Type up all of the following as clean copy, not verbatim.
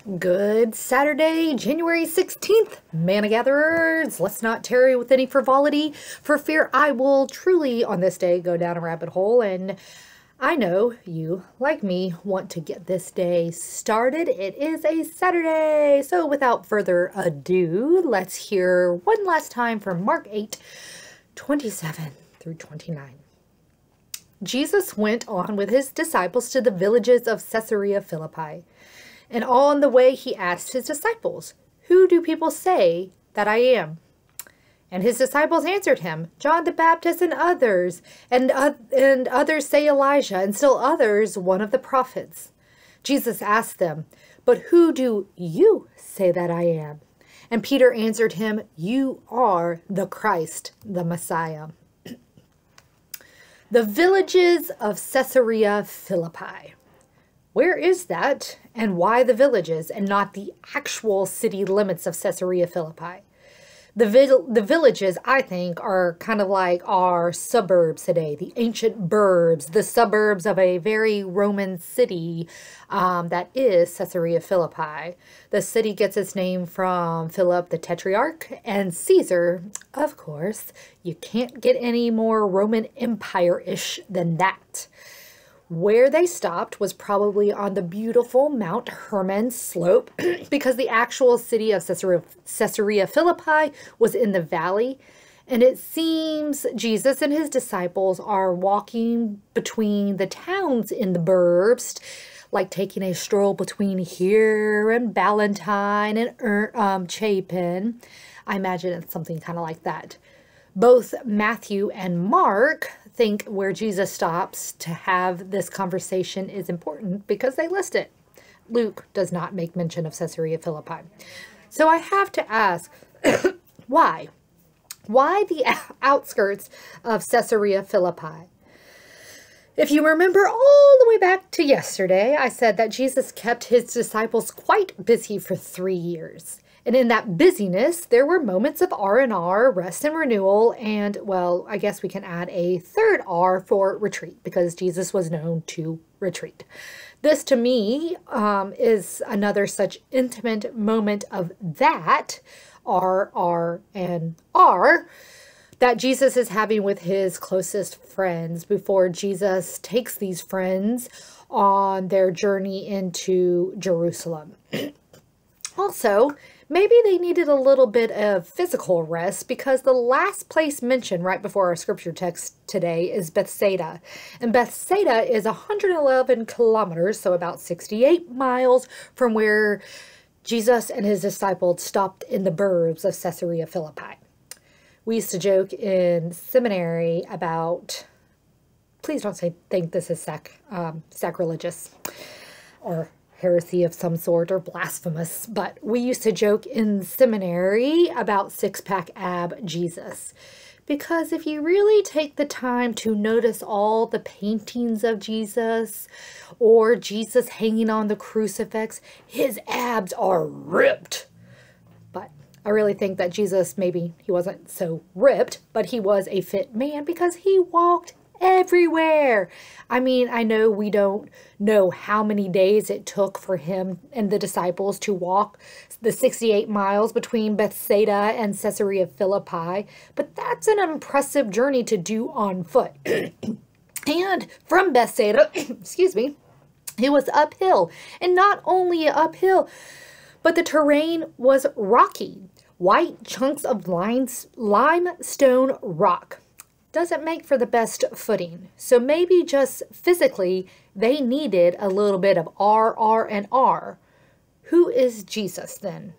Good Saturday, January 16th, Manna Gatherers. Let's not tarry with any frivolity, for fear I will truly on this day go down a rabbit hole, and I know you, like me, want to get this day started. It is a Saturday, so without further ado, let's hear one last time from Mark 8:27 through 29. Jesus went on with his disciples to the villages of Caesarea Philippi. And on the way he asked his disciples, "Who do people say that I am?" And his disciples answered him, "John the Baptist and others, and others say Elijah, and still others one of the prophets." Jesus asked them, "But who do you say that I am?" And Peter answered him, "You are the Christ, the Messiah." The villages of Caesarea Philippi. Where is that, and why the villages and not the actual city limits of Caesarea Philippi? The villages, I think, are kind of like our suburbs today, the ancient burbs, the suburbs of a very Roman city that is Caesarea Philippi. The city gets its name from Philip the Tetrarch and Caesar, of course. You can't get any more Roman Empire-ish than that. Where they stopped was probably on the beautiful Mount Hermon slope because the actual city of Caesarea Philippi was in the valley. And it seems Jesus and his disciples are walking between the towns in the burbs, like taking a stroll between here and Ballantyne and Chapin. I imagine it's something kind of like that. Both Matthew and Mark think where Jesus stops to have this conversation is important because they list it. Luke does not make mention of Caesarea Philippi. So I have to ask, why? Why the outskirts of Caesarea Philippi? If you remember all the way back to yesterday, I said that Jesus kept his disciples quite busy for 3 years. And in that busyness, there were moments of R&R, rest and renewal, and, well, I guess we can add a third R for retreat, because Jesus was known to retreat. This, to me, is another such intimate moment of that, R, and R, that Jesus is having with his closest friends before Jesus takes these friends on their journey into Jerusalem. Also, maybe they needed a little bit of physical rest because the last place mentioned right before our scripture text today is Bethsaida. And Bethsaida is 111 kilometers, so about 68 miles from where Jesus and his disciples stopped in the burbs of Caesarea Philippi. We used to joke in seminary about, please don't think this is sacrilegious or heresy of some sort or blasphemous, but we used to joke in seminary about six-pack ab Jesus. Because if you really take the time to notice all the paintings of Jesus or Jesus hanging on the crucifix, his abs are ripped. But I really think that Jesus, maybe he wasn't so ripped, but he was a fit man because he walked everywhere. I mean, I know we don't know how many days it took for him and the disciples to walk the 68 miles between Bethsaida and Caesarea Philippi, but that's an impressive journey to do on foot. And from Bethsaida, excuse me, it was uphill. And not only uphill, but the terrain was rocky. White chunks of limestone rock doesn't make for the best footing. So maybe just physically, they needed a little bit of R, and R. Who is Jesus then?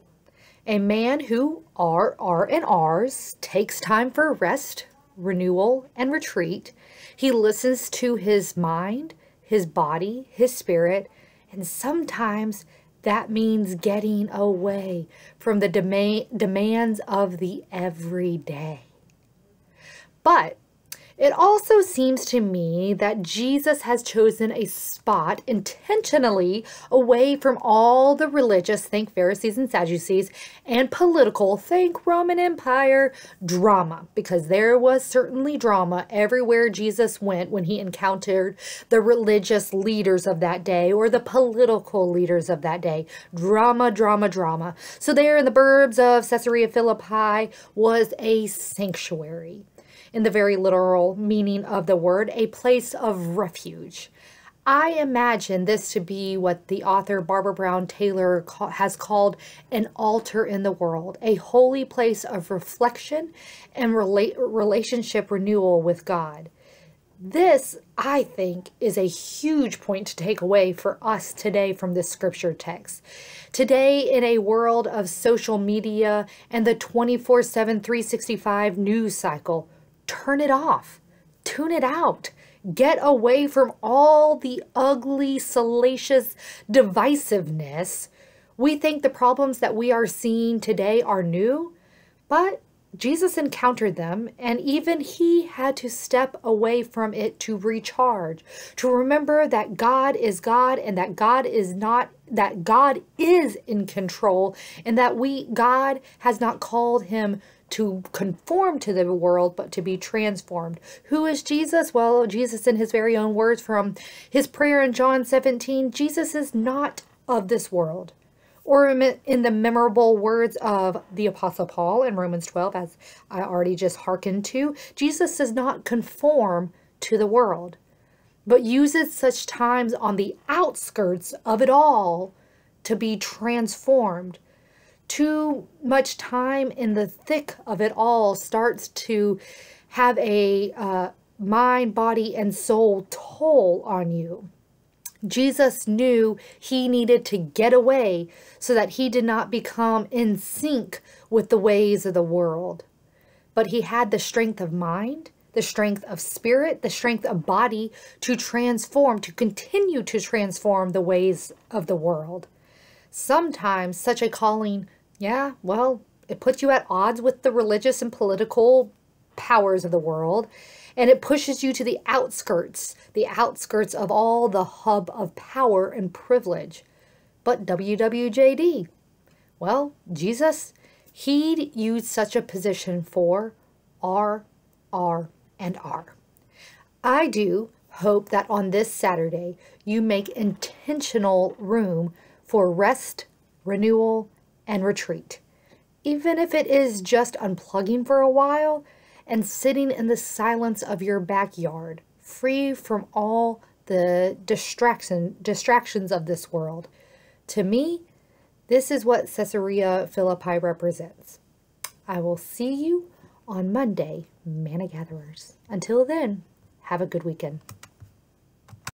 A man who R, and R's takes time for rest, renewal, and retreat. He listens to his mind, his body, his spirit, and sometimes that means getting away from the demands of the everyday. But It also seems to me that Jesus has chosen a spot intentionally away from all the religious, think Pharisees and Sadducees, and political, think Roman Empire, drama, because there was certainly drama everywhere Jesus went when he encountered the religious leaders of that day or the political leaders of that day. Drama, drama, drama. So there in the burbs of Caesarea Philippi was a sanctuary, in the very literal meaning of the word, a place of refuge. I imagine this to be what the author Barbara Brown Taylor has called an altar in the world, a holy place of reflection and relationship renewal with God. This, I think, is a huge point to take away for us today from this scripture text. Today, in a world of social media and the 24/7, 365 news cycle, turn it off, tune it out, get away from all the ugly, salacious divisiveness. We think the problems that we are seeing today are new, but Jesus encountered them, and even he had to step away from it to recharge, to remember that God is God and that God is in control, and that God has not called him to conform to the world, but to be transformed. Who is Jesus? Well, Jesus, in his very own words from his prayer in John 17, Jesus is not of this world. Or in the memorable words of the Apostle Paul in Romans 12, as I already just hearkened to, Jesus does not conform to the world, but uses such times on the outskirts of it all to be transformed. Too much time in the thick of it all starts to have a mind, body, and soul toll on you. Jesus knew he needed to get away so that he did not become in sync with the ways of the world. But he had the strength of mind, the strength of spirit, the strength of body to transform, to continue to transform the ways of the world. Sometimes such a calling, it puts you at odds with the religious and political powers of the world, and it pushes you to the outskirts of all the hub of power and privilege. But WWJD, well, Jesus, he used such a position for R, and R. I do hope that on this Saturday, you make intentional room for rest, renewal, and retreat. Even if it is just unplugging for a while and sitting in the silence of your backyard, free from all the distractions of this world. To me, this is what Caesarea Philippi represents. I will see you on Monday, Manna Gatherers. Until then, have a good weekend.